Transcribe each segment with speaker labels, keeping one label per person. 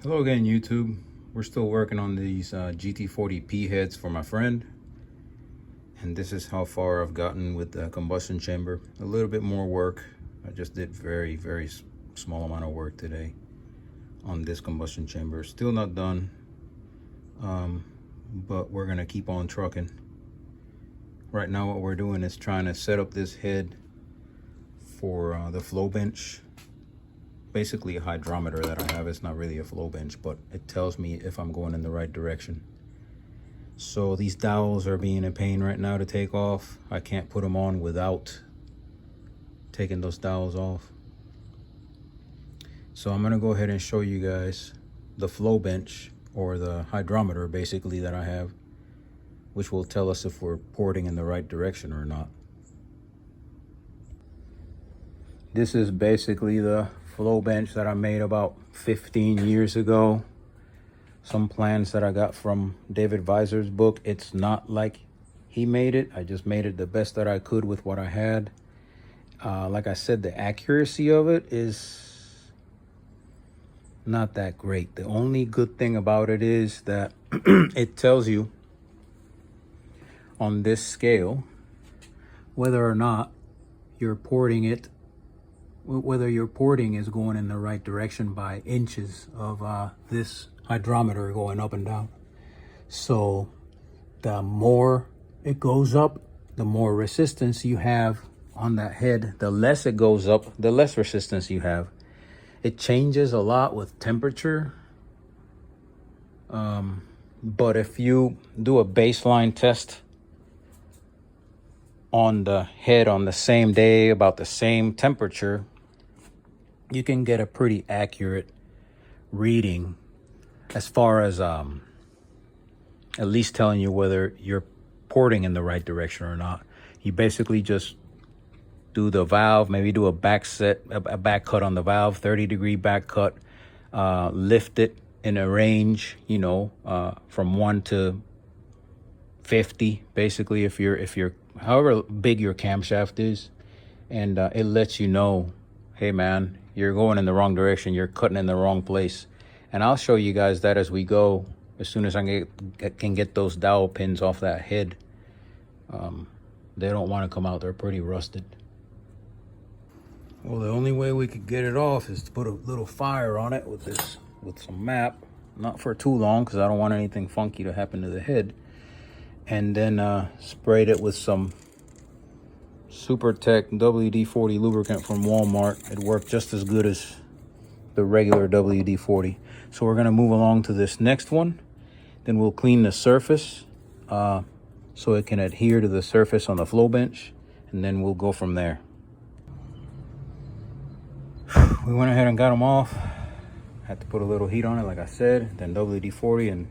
Speaker 1: Hello again, YouTube. We're still working on these GT40P heads for my friend. And this is how far I've gotten with the combustion chamber. A little bit more work. I just did very small amount of work today on this combustion chamber. Still not done, but we're gonna keep on trucking. Right now what we're doing is trying to set up this head for the flow bench. Basically a hydrometer that I have. It's not really a flow bench, but it tells me if I'm going in the right direction. So these dowels are being a pain right now to take off. I can't put them on without taking those dowels off. So I'm gonna go ahead and show you guys the flow bench, or the hydrometer basically, that I have, which will tell us if we're porting in the right direction or not. This is basically the flow bench that I made about 15 years ago. Some plans that I got from DavidVizardsal book. It's not like he made it. I just made it the best that I could with what I had. Like I said, the accuracy of it is not that great. The only good thing about it is that it tells you on this scale whether or not you're porting it, whether your porting is going in the right direction by inches of this hydrometer going up and down. So the more it goes up, the more resistance you have on that head. The less it goes up, the less resistance you have. It changes a lot with temperature. But if you do a baseline test on the head on the same day, about the same temperature, you can get a pretty accurate reading as far as at least telling you whether you're porting in the right direction or not. You basically just do the valve, maybe do a back set, a back cut on the valve, 30-degree back cut, lift it in a range, you know, from 1 to 50, basically, if you're however big your camshaft is, and it lets you know, hey man, you're going in the wrong direction, you're cutting in the wrong place. And I'll show you guys that as we go, as soon as I can get those dowel pins off that head. They don't want to come out, they're pretty rusted. Well, the only way we could get it off is to put a little fire on it with some MAP, not for too long because I don't want anything funky to happen to the head. And then sprayed it with some Super Tech WD-40 lubricant from Walmart. It worked just as good as the regular WD-40. So we're gonna move along to this next one. Then we'll clean the surface so it can adhere to the surface on the flow bench, and then we'll go from there. We went ahead and got them off. Had to put a little heat on it, like I said, then WD-40, and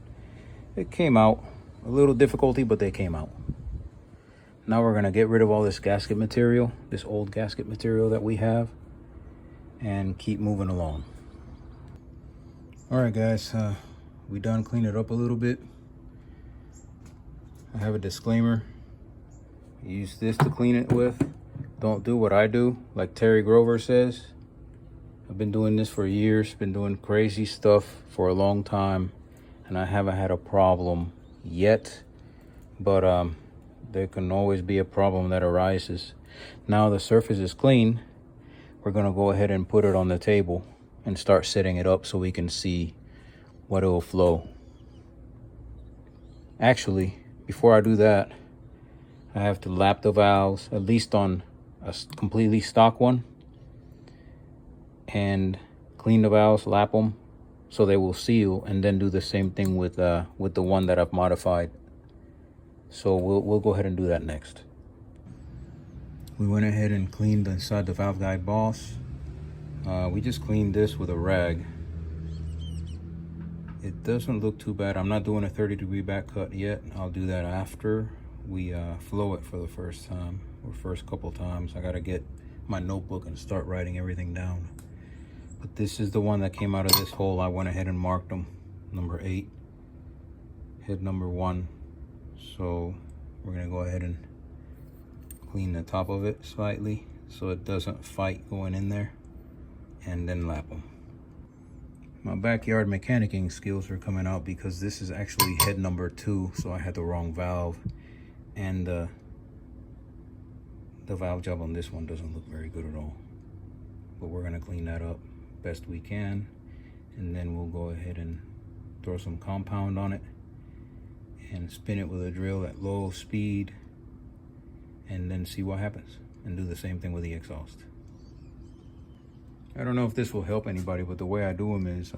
Speaker 1: it came out. A little difficulty, but they came out. Now we're gonna get rid of all this gasket material, this old gasket material that we have, and keep moving along. All right, guys, we done cleaned it up a little bit. I have a disclaimer. Use this to clean it with. Don't do what I do, like Terry Grover says. I've been doing this for years, been doing crazy stuff for a long time, and I haven't had a problem yet, but there can always be a problem that arises. Now the surface is clean. We're gonna go ahead and put it on the table and start setting it up so we can see what it will flow. Actually, before I do that, I have to lap the valves, at least on a completely stock one, and clean the valves, lap them so they will seal, and then do the same thing with the one that I've modified. So we'll go ahead and do that next. We went ahead and cleaned inside the valve guide boss. We just cleaned this with a rag. It doesn't look too bad. I'm not doing a 30-degree back cut yet. I'll do that after we flow it for the first time, or first couple times. I gotta get my notebook and start writing everything down. But this is the one that came out of this hole. I went ahead and marked them. Number 8, head number 1. So we're gonna go ahead and clean the top of it slightly so it doesn't fight going in there, and then lap them. My backyard mechanicking skills are coming out because this is actually head number 2, so I had the wrong valve, and the valve job on this one doesn't look very good at all. But we're gonna clean that up best we can, and then we'll go ahead and throw some compound on it and spin it with a drill at low speed, and then see what happens, and do the same thing with the exhaust. I don't know if this will help anybody, but the way I do them is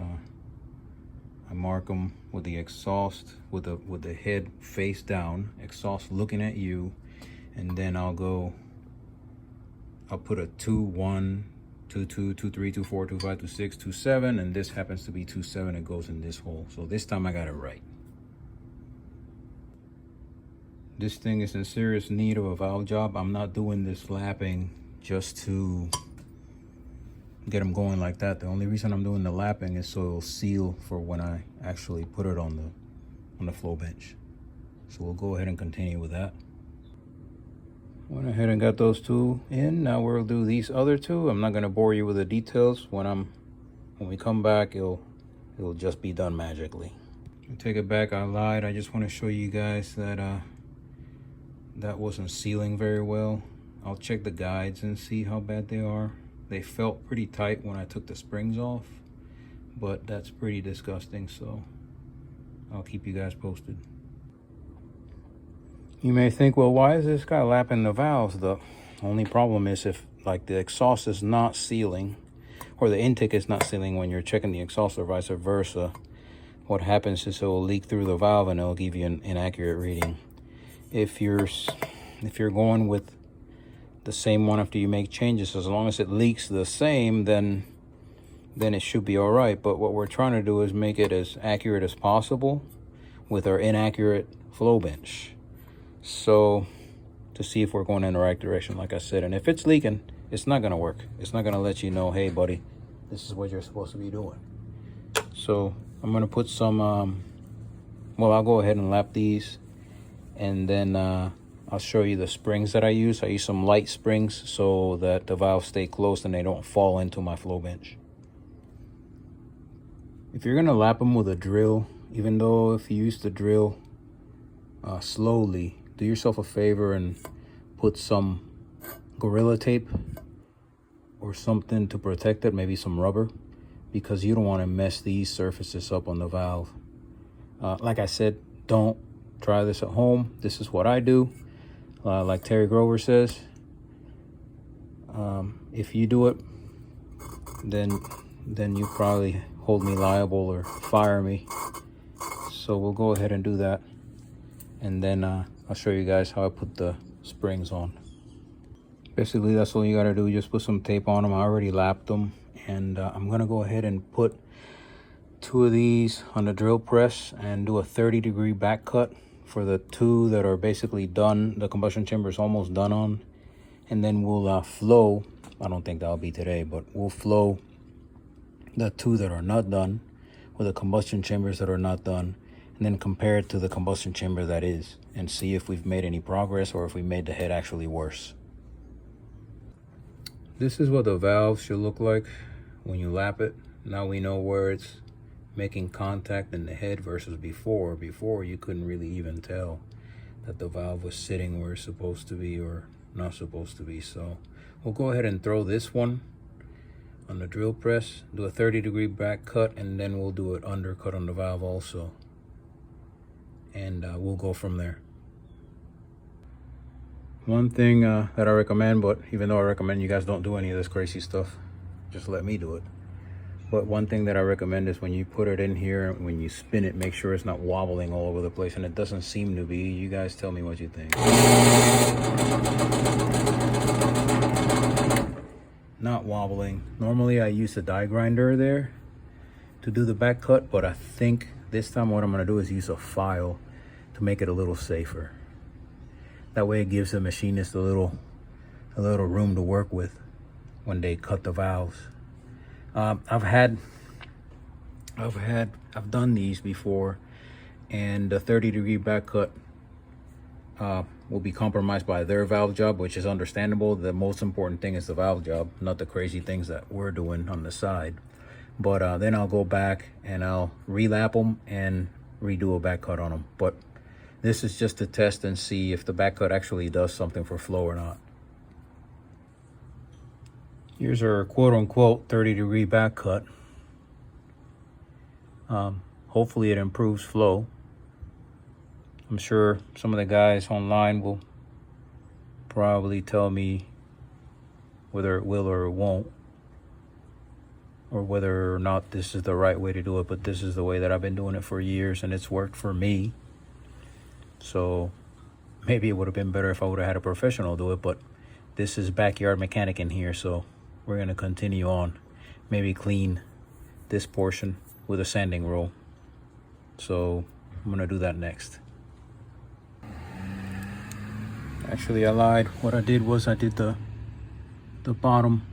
Speaker 1: I mark them with the exhaust with the head face down, exhaust looking at you, and then I'll put a 2, 1, 2, 2, 2, 3, 2, 4, 2, 5, 2, 6, 2, 7, and this happens to be 2, 7. It goes in this hole. So this time I got it right. This thing is in serious need of a valve job. I'm not doing this lapping just to get them going like that. The only reason I'm doing the lapping is so it'll seal for when I actually put it on the flow bench. So we'll go ahead and continue with that. Went ahead and got those 2 in. Now we'll do these other 2. I'm not going to bore you with the details. When we come back, it'll just be done magically. I take it back, I lied. I just want to show you guys that that wasn't sealing very well. I'll check the guides and see how bad they are. They felt pretty tight when I took the springs off, but that's pretty disgusting, so I'll keep you guys posted. You may think, well, why is this guy lapping the valves? The only problem is if like the exhaust is not sealing, or the intake is not sealing when you're checking the exhaust, or vice versa, what happens is it will leak through the valve and it'll give you an inaccurate reading. If you're going with the same one after you make changes, as long as it leaks the same, then it should be all right. But what we're trying to do is make it as accurate as possible with our inaccurate flow bench, so to see if we're going in the right direction, like I said. And if it's leaking, it's not going to work. It's not going to let you know, hey buddy, this is what you're supposed to be doing. So I'm going to put some well, I'll go ahead and lap these, and then I'll show you the springs that I use. I use some light springs so that the valves stay closed and they don't fall into my flow bench. If you're gonna lap them with a drill, even though if you use the drill slowly, do yourself a favor and put some Gorilla Tape or something to protect it, maybe some rubber, because you don't want to mess these surfaces up on the valve. Like I said, don't try this at home. This is what I do. Like Terry Grover says, if you do it, then you probably hold me liable or fire me. So we'll go ahead and do that, and then I'll show you guys how I put the springs on. Basically, that's all you gotta do. Just put some tape on them. I already lapped them, and I'm gonna go ahead and put 2 of these on the drill press and do a 30-degree back cut for the 2 that are basically done. The combustion chamber is almost done on, and then we'll flow. I don't think that'll be today, but we'll flow the 2 that are not done with the combustion chambers that are not done, and then compare it to the combustion chamber that is, and see if we've made any progress or if we made the head actually worse. This is what the valve should look like when you lap it. Now we know where it's making contact in the head versus before. Before, you couldn't really even tell that the valve was sitting where it's supposed to be or not supposed to be. So we'll go ahead and throw this one on the drill press, do a 30-degree back cut, and then we'll do an undercut on the valve also, and we'll go from there. One thing that I recommend, but even though I recommend you guys don't do any of this crazy stuff, just let me do it. But one thing that I recommend is when you put it in here, when you spin it, make sure it's not wobbling all over the place, and it doesn't seem to be. You guys tell me what you think. Not wobbling. Normally I use a die grinder there to do the back cut, but I think this time what I'm gonna do is use a file to make it a little safer. That way it gives the machinist a little room to work with when they cut the valves. I've done these before, and the 30-degree back cut will be compromised by their valve job, which is understandable. The most important thing is the valve job, not the crazy things that we're doing on the side. But then I'll go back and I'll relap them and redo a back cut on them. But this is just to test and see if the back cut actually does something for flow or not. Here's our quote-unquote 30-degree back cut. Hopefully it improves flow. I'm sure some of the guys online will probably tell me whether it will or it won't, or whether or not this is the right way to do it, but this is the way that I've been doing it for years and it's worked for me. So maybe it would have been better if I would have had a professional do it, but this is backyard mechanic in here, so we're going to continue on. Maybe clean this portion with a sanding roll. So I'm going to do that next. Actually, I lied. What I did was I did the bottom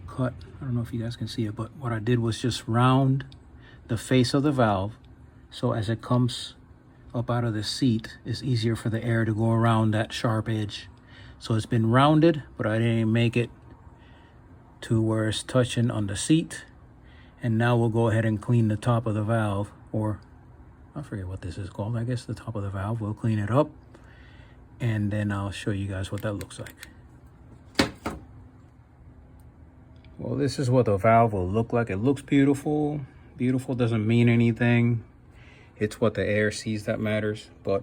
Speaker 1: cut. I don't know if you guys can see it, but what I did was just round the face of the valve, so as it comes up out of the seat, it's easier for the air to go around that sharp edge. So it's been rounded, but I didn't make it to where it's touching on the seat. And now we'll go ahead and clean the top of the valve, or I forget what this is called. I guess the top of the valve. We'll clean it up, and then I'll show you guys what that looks like. Well, this is what the valve will look like. It looks beautiful. Beautiful doesn't mean anything. It's what the air sees that matters, but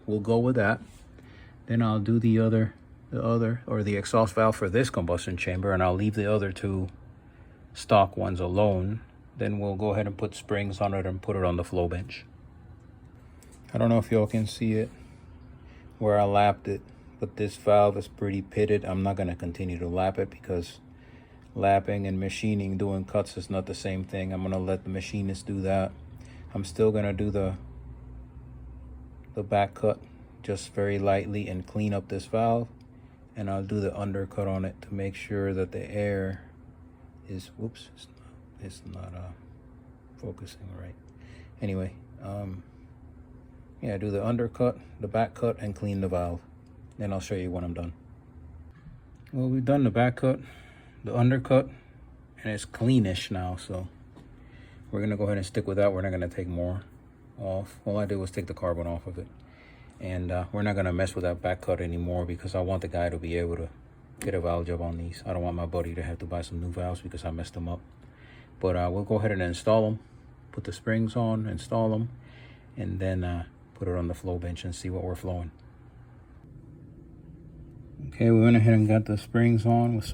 Speaker 1: we'll go with that. Then I'll do the exhaust valve for this combustion chamber, and I'll leave the other two stock ones alone. Then we'll go ahead and put springs on it and put it on the flow bench. I don't know if y'all can see it where I lapped it, but this valve is pretty pitted. I'm not going to continue to lap it because lapping and machining, doing cuts is not the same thing. I'm going to let the machinist do that. I'm still going to do the back cut just very lightly and clean up this valve, and I'll do the undercut on it to make sure that the air is, whoops, it's not focusing right. Anyway, yeah, do the undercut, the back cut, and clean the valve. Then I'll show you when I'm done. Well, we've done the back cut, the undercut, and it's cleanish now, so we're gonna go ahead and stick with that. We're not gonna take more off. All I did was take the carbon off of it, and we're not gonna mess with that back cut anymore because I want the guy to be able to get a valve job on these. I don't want my buddy to have to buy some new valves because I messed them up. But we'll go ahead and install them, put the springs on, install them, and then put it on the flow bench and see what we're flowing. Okay, we went ahead and got the springs on with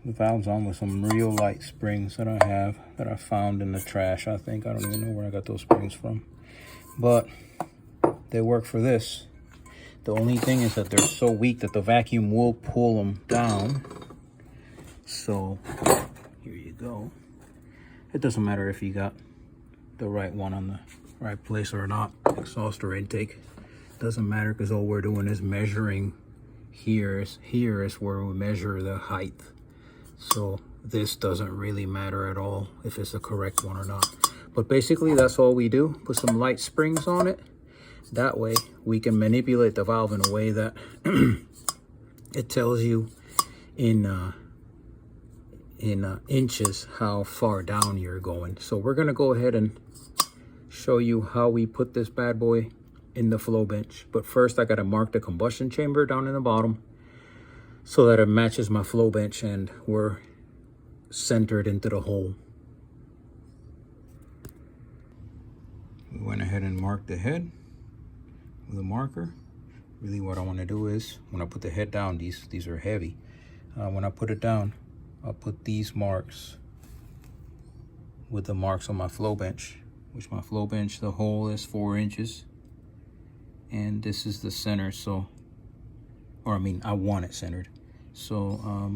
Speaker 1: the valves on with some real light springs that I found in the trash, I think. I don't even know where I got those springs from, but they work for this. The only thing is that they're so weak that the vacuum will pull them down. So here you go. It doesn't matter if you got the right one on the right place or not, exhaust or intake. Doesn't matter because all we're doing is measuring here is where we measure the height. So this doesn't really matter at all if it's the correct one or not. But basically that's all we do. Put some light springs on it. That way we can manipulate the valve in a way that it tells you in inches how far down you're going. So we're gonna go ahead and show you how we put this bad boy in the flow bench. But first I gotta mark the combustion chamber down in the bottom so that it matches my flow bench and we're centered into the hole. We went ahead and marked the head with a marker. Really what I want to do is when I put the head down, these are heavy. When I put it down, I'll put these marks with the marks on my flow bench, which my flow bench, the hole is 4 inches. And this is the center, so, or I mean, I want it centered. So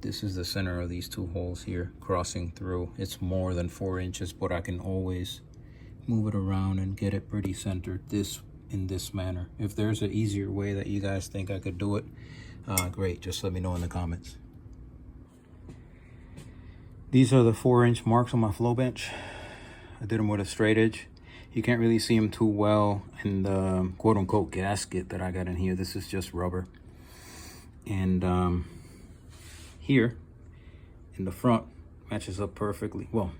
Speaker 1: this is the center of these two holes here crossing through. It's more than 4 inches, but I can always move it around and get it pretty centered in this manner. If there's an easier way that you guys think I could do it, great, just let me know in the comments. These are the 4-inch marks on my flow bench. I did them with a straight edge. You can't really see them too well in the quote-unquote gasket that I got in here. This is just rubber. And here in the front matches up perfectly. Well,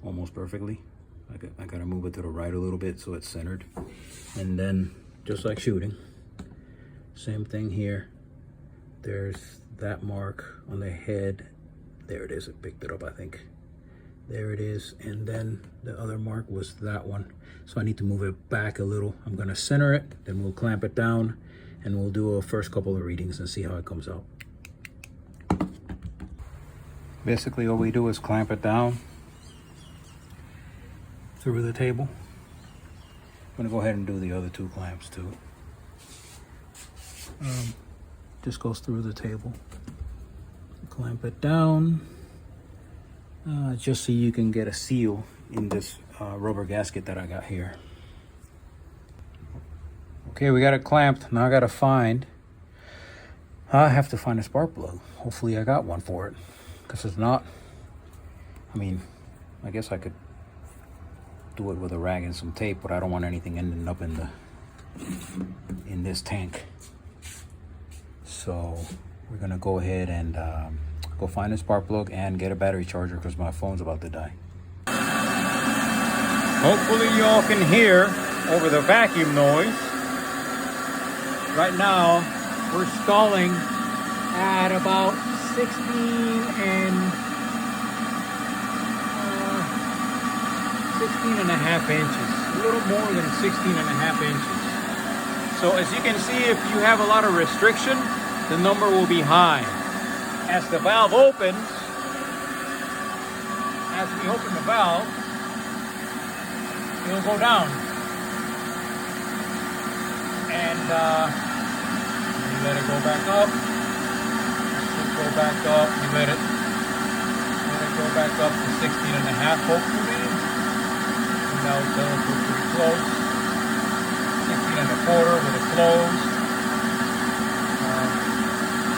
Speaker 1: almost perfectly. I gotta move it to the right a little bit so it's centered. And then, just like shooting, same thing here. There's that mark on the head. There it is, it picked it up, I think. There it is, and then the other mark was that one. So I need to move it back a little. I'm gonna center it, then we'll clamp it down, and we'll do a first couple of readings and see how it comes out. Basically, all we do is clamp it down through the table. I'm gonna go ahead and do the other two clamps too. Just goes through the table. Clamp it down, just so you can get a seal in this rubber gasket that I got here. Okay, we got it clamped. Now I have to find a spark plug. Hopefully I got one for it, because if not, I mean, I guess I could do it with a rag and some tape, but I don't want anything ending up in this tank. So we're gonna go ahead and go find a spark plug and get a battery charger, because my phone's about to die. Hopefully y'all can hear over the vacuum noise. Right now we're stalling at about 16 and a half inches, a little more than 16 and a half inches. So as you can see, if you have a lot of restriction, the number will be high. As the valve opens, as we open the valve, it'll go down. And you let it go back up. It'll go back up. You let it go back up to 16 and a half, hopefully. Now it's going to go pretty close. 16 and a quarter with it closed.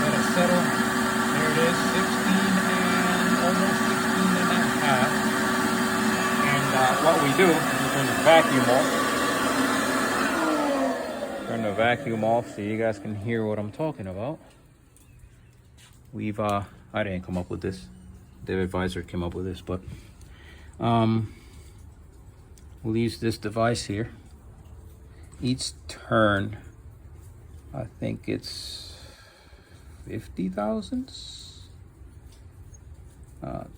Speaker 1: Let it settle. There it is, 16 and almost 16 and a half. And what we do is turn the vacuum off. Turn the vacuum off so you guys can hear what I'm talking about. We've I didn't come up with this. DavidVizard came up with this, but we'll use this device here. Each turn, I think it's 50 thousandths.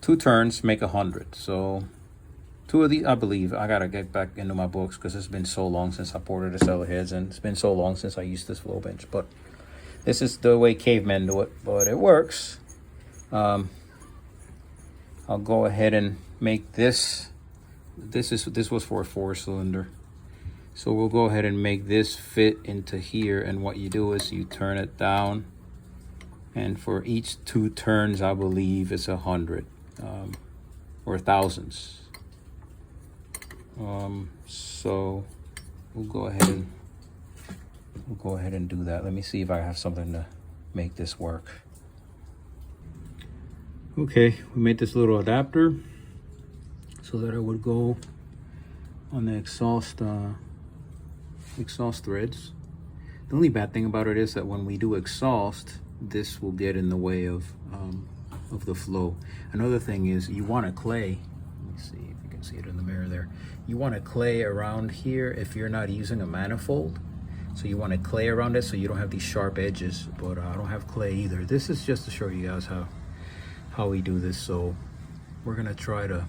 Speaker 1: 2 turns make 100. So 2 of these, I believe, I gotta get back into my books, because it's been so long since I ported the cellar heads, and it's been so long since I used this flow bench. But this is the way cavemen do it, but it works. I'll go ahead and make this. This was for a 4-cylinder. So we'll go ahead and make this fit into here, and what you do is you turn it down, and for each 2 turns, I believe it's 100 or thousands. So we'll go ahead and do that. Let me see if I have something to make this work. Okay, we made this little adapter so that it would go on the exhaust threads. The only bad thing about it is that when we do exhaust, this will get in the way of the flow. Another thing is you want to clay. Let me see if you can see it in the mirror there. You want to clay around here if you're not using a manifold. So you want to clay around it so you don't have these sharp edges. But I don't have clay either. This is just to show you guys how we do this. So we're gonna try to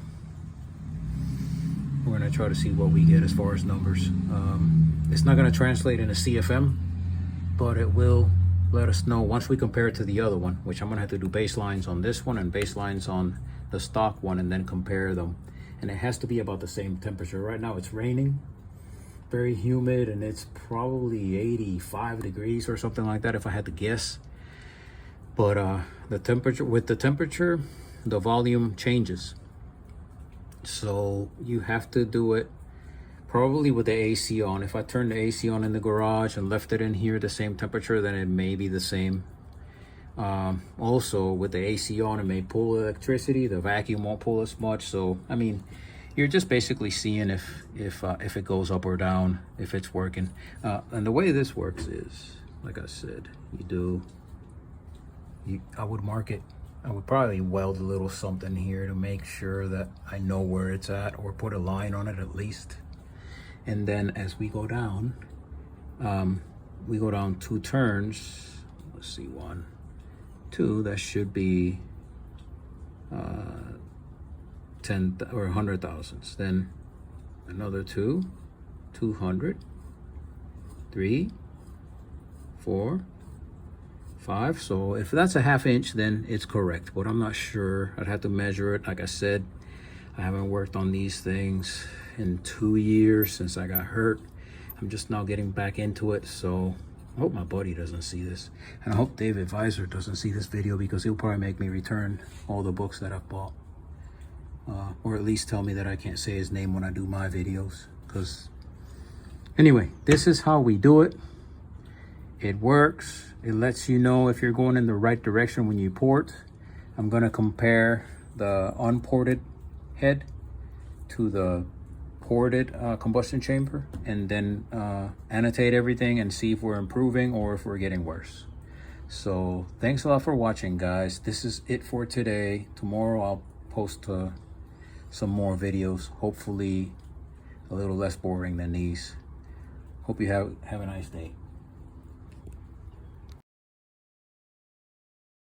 Speaker 1: see what we get as far as numbers. It's not gonna translate into CFM, but it will let us know once we compare it to the other one, which I'm gonna have to do baselines on this one and baselines on the stock one, and then compare them. And it has to be about the same temperature. Right now it's raining, very humid, and it's probably 85 degrees or something like that if I had to guess. But the temperature, the volume changes. So you have to do it probably with the AC on. If I turn the AC on in the garage and left it in here the same temperature, then it may be the same. Also with the AC on, it may pull electricity. The vacuum won't pull as much. So I mean, you're just basically seeing if it goes up or down, if it's working. And the way this works is, like I said, you do I would mark it. I would probably weld a little something here to make sure that I know where it's at, or put a line on it at least. And then as we go down 2 turns. Let's see, 1, 2, that should be 10 or 100 thousandths. Then another 2, 200, 3, 4, 5. So if that's a 1/2 inch, then it's correct, but I'm not sure. I'd have to measure it. Like I said, I haven't worked on these things in 2 years since I got hurt. I'm just now getting back into it, so I hope my buddy doesn't see this, and I hope DavidVizard doesn't see this video, because he'll probably make me return all the books that I've bought, or at least tell me that I can't say his name when I do my videos. Because anyway, this is how we do it. It works. It lets you know if you're going in the right direction when you port. I'm going to compare the unported head to the ported combustion chamber, and then annotate everything and see if we're improving or if we're getting worse. So thanks a lot for watching, guys. This is it for today. Tomorrow I'll post some more videos, hopefully a little less boring than these. Hope you have a nice day.